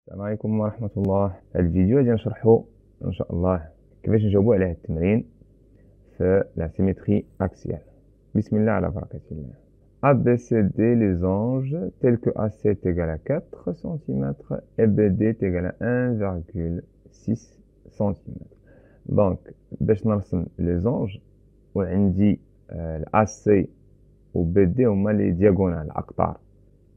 السلام عليكم ورحمة الله. هذا الفيديو غادي نشرحو إن شاء الله كيفاش نجاوبو على هذا التمرين في لا symétrie axiale. بسم الله على بركة الله. ABCD les anges tels que AC est égal à 4 cm et BD est égal à 1,6 cm. Donc باش نرسم les anges وعندي AC و BD هما لي دياغونال الأقطار،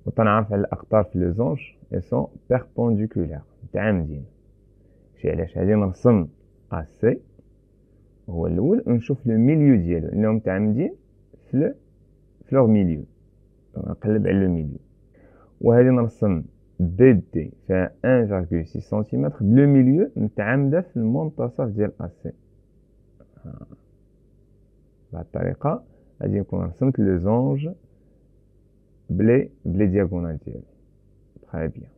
وتنعرف على الأقطار في les anges elles sont perpendiculaires متعامدين. ماشي علاش غادي نرسم AC هو الأول ونشوف لو ميليو ديالو لأنهم متعامدين في لور ميليو، نقلب على لو ميليو. وهادي نرسم BD فيها 1,6 سنتيمتر بلو ميليو متعامدة في المنتصف ديال AC. بهاد الطريقة غادي نكون رسمت لو زونج بلي diagonales ديالو. Très bien.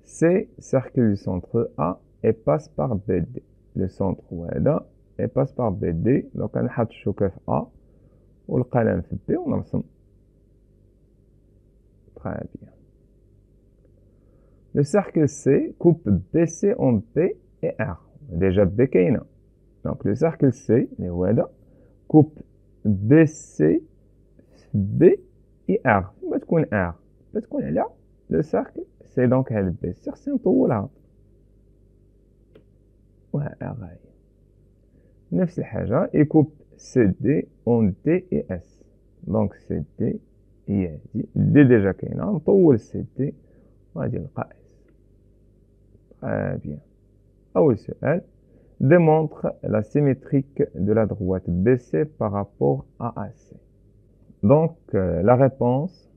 C cercle du centre A et passe par BD. Le centre هو هذا et passe par BD. donc غنحط الشوكة في A والقلم في B ونرسم. Très bien. Le cercle C coupe BC en B et R. Déjà B كاينة. donc le cercle C اللي هو هذا coupe BC B et R. تكون R تكون على لو سيركل سي. دونك هاد بي سي خصني نطولها وها R هاهي. نفس الحاجة يكوب سي دي اون دي اي اس. دونك سي دي هي هادي دي ديجا كاينة، نطول سي دي وغادي نلقى اس. تري بيان. أول سؤال démontre la symétrique de la droite BC par rapport à AC. Donc la réponse,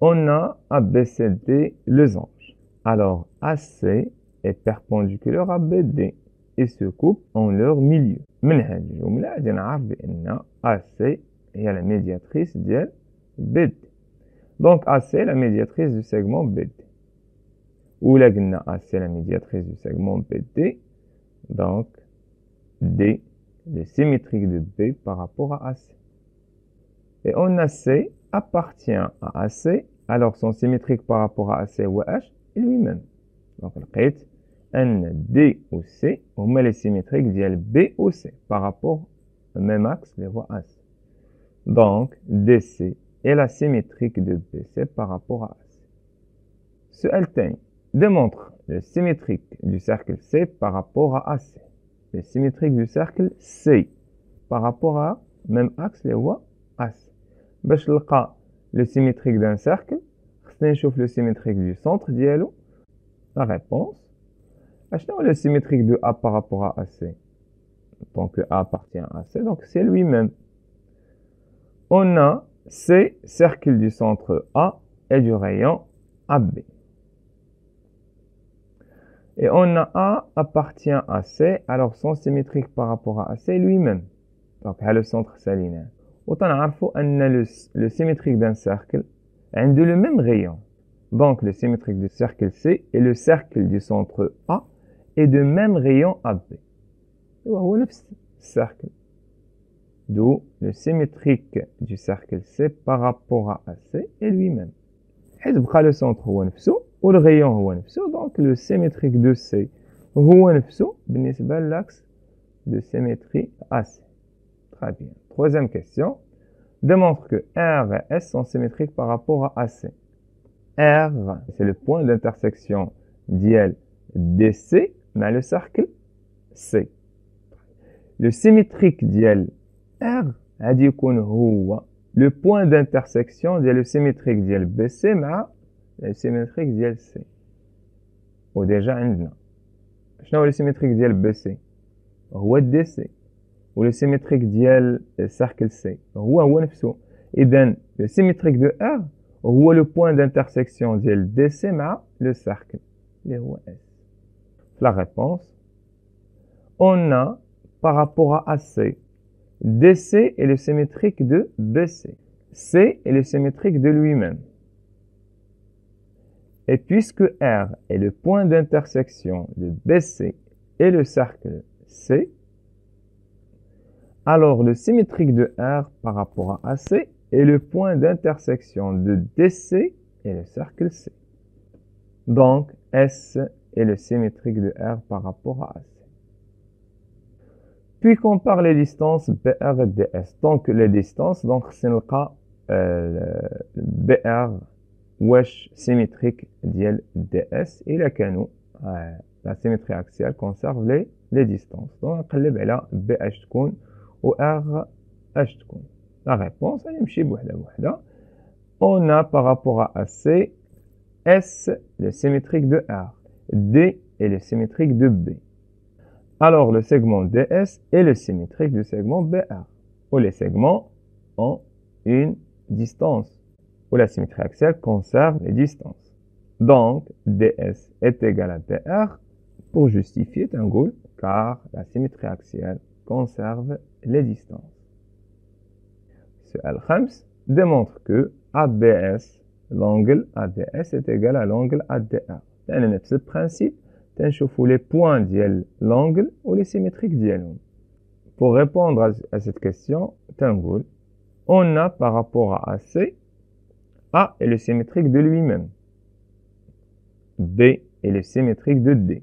on a ABCD les anges. Alors AC est perpendiculaire à BD et se coupe en leur milieu. من هذه الجملة غادي نعرف بأن AC هي la médiatrice ديال BD. Donc AC est la médiatrice du segment BD. ولا قلنا AC la médiatrice du segment BD, donc D est symétrique de B par rapport à AC. Et on a C appartient à AC, alors son symétrique par rapport à AC هو H et lui-même. Donc لقيت أن D و C هما les symétriques ديال B و C par rapport au même axe les voies AC. Donc DC est la symétrique de BC par rapport à AC. سؤال تاني démontre le symétrique du cercle C par rapport à AC. Le symétrique du cercle C par rapport à même axe les voies AC. باش نلقى le symétrique d'un cercle خصني نشوف le symétrique du centre ديالو. La réponse, اشنو هو le symétrique de A par rapport à AC? Donc A appartient à AC, donc c'est lui-même. On a C cercle du centre A et du rayon AB. Et on a A appartient à C, alors son symétrique par rapport à AC est lui-même. Donc le centre salinaire. وتنعرفوا أن le symétrique d'un cercle عنده le même rayon. Donc le symétrique du cercle C et le cercle du centre A est de même rayon AB. وهو نفس الcercle. D'où le symétrique du cercle C par rapport à AC est lui-même. حيت بقى le centre هو نفسه و le rayon هو نفسه، donc le symétrique de C هو نفسه بالنسبة للأكس de symétrie AC. Très bien. Troisième question. Démontre que R et S sont symétriques par rapport à AC. R, c'est le point d'intersection d'IL DC dans le cercle C. Le symétrique d'IL R غادي يكون هو le point d'intersection ديال le symétrique ديال BC مع le symétrique ديال C. وديجا عندنا شنو هو le symétrique ديال BC؟ هو DC. و le symétrique ديال cercle C هو نفسه. إذن le symétrique de R هو le point d'intersection ديال DC مع le cercle اللي هو S. La réponse, on a par rapport à AC, DC est le symétrique de BC. C est le symétrique de lui-même. Et puisque R est le point d'intersection de BC et le cercle C, alors le symétrique de R par rapport à AC est le point d'intersection de DC et le cercle C. Donc, S est le symétrique de R par rapport à AC. Puis compare les distances BR et DS. Donc, les distances, donc, c'est le cas BR واش symétrique ديال DS إلا كانوا la symétrie axiale conserve les distances. Donc, نقلب على B اش تكون و R اش تكون. La réponse, elle نمشي بوحدة بوحدة. On a par rapport à AC, S le symétrique de R, D est le symétrique de B. Alors, le segment DS est le symétrique du segment BR, où les segments ont une distance, où la symétrie axiale conserve les distances. Donc, DS est égal à BR pour justifier Tangoul, car la symétrie axiale conserve les distances. Ce L5 démontre que ABS, l'angle ABS est égal à l'angle ADR. C'est le même principe. نشوفوا les points ديال l'angle ou les symétriques ديالهم. Pour répondre à cette question, on a par rapport à AC, A est le symétrique de lui-même. B est le symétrique de D.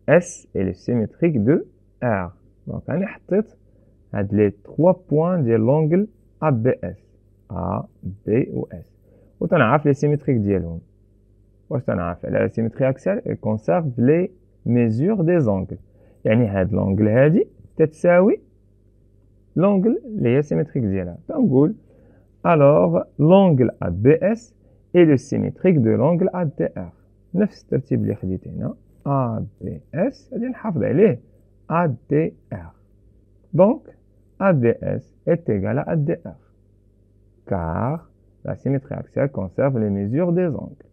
S est le symétrique de R. Donc, on a les 3 points de l'angle ABS. A, B ou S. On a les symétriques ديالهم. La symétrie axiale elle conserve les mesures des angles. يعني هاد l'angle هادي تتساوي l'angle اللي هي symétrique ديالها. فنقول alors l'angle ABS est le symétrique de l'angle ADR. نفس الترتيب اللي خديت هنا ABS غادي نحافظ عليه ADR. Donc ABS est égal à ADR car la symétrie axiale conserve les mesures des angles.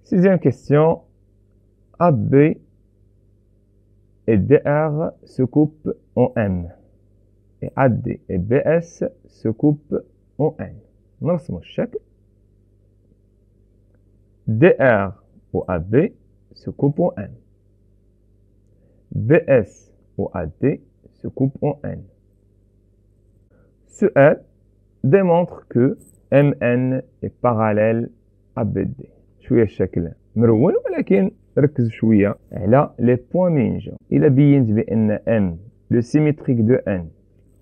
Sixième question, AB et DR se coupent en M. Et AD et BS se coupent en N. نرسم الشكل. DR ou AB se coupent en N. BS ou AD se coupent en N. Ce L démontre que MN est parallèle à BD. شويه الشكل مرون ولكن ركز شويه على لي بوين مينجا. الا بينت بان M le symétrique de N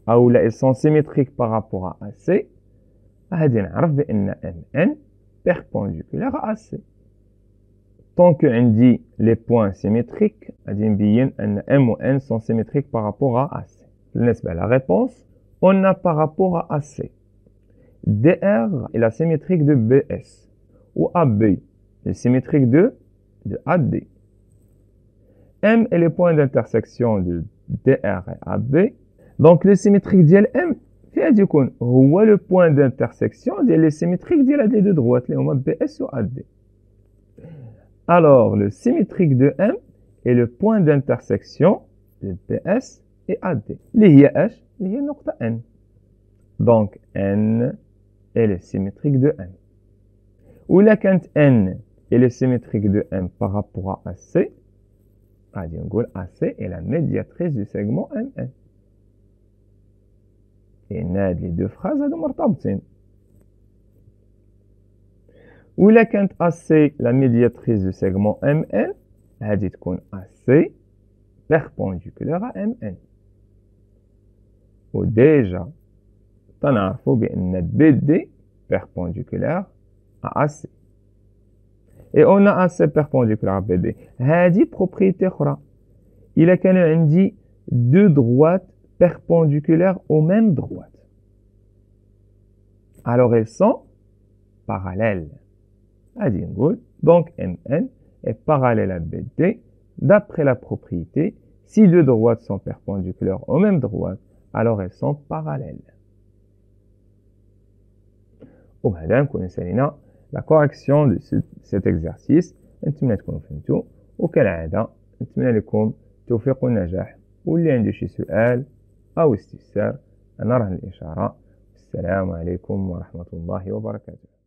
او لا ils sont symétriques par rapport à AC غادي نعرف بان MN perpendiculaire à AC. tant que عندي les points symétriques غادي نبين ان M و N sont symétriques par rapport à AC. بالنسبه à la réponse, on a par rapport à AC DR est la symétrique de BS ou AB le symétrique de AD. M est le point d'intersection de DR et AB. Donc, le symétrique ديال M غادي يكون هو le point d'intersection ديال les symétriques ديال les deux droites اللي هما BS و AD. Alors, le symétrique de M est le point d'intersection de BS et AD. اللي هي اش؟ اللي هي نقطة N. Donc, N est le symétrique de M. Ou la كانت N et le symétrique de M par rapport à AC, AC est la médiatrice du segment MN. Et les deux phrases sont مرتبطين. Ou la كانت AC la médiatrice du segment MN, غادي تكون AC perpendiculaire à MN. Ou déjà, تنعرفوا بأن BD perpendiculaire à AC. Et on a AC perpendiculaire à BD. هذه propriété أخرى. إلا كان عندي deux droites perpendiculaires aux mêmes droites, alors elles sont parallèles. غادي نقول donc MN est parallèle à BD d'après la propriété. Si deux droites sont perpendiculaires aux mêmes droites, alors elles sont parallèles. وبهذا نكون سالينا la correction de cet exercice. نتمنى تكونوا فهمتوا وكالعادة نتمنى لكم التوفيق والنجاح واللي عنده شي سؤال أو استفسار أنا راه الإشارة. السلام عليكم ورحمة الله وبركاته.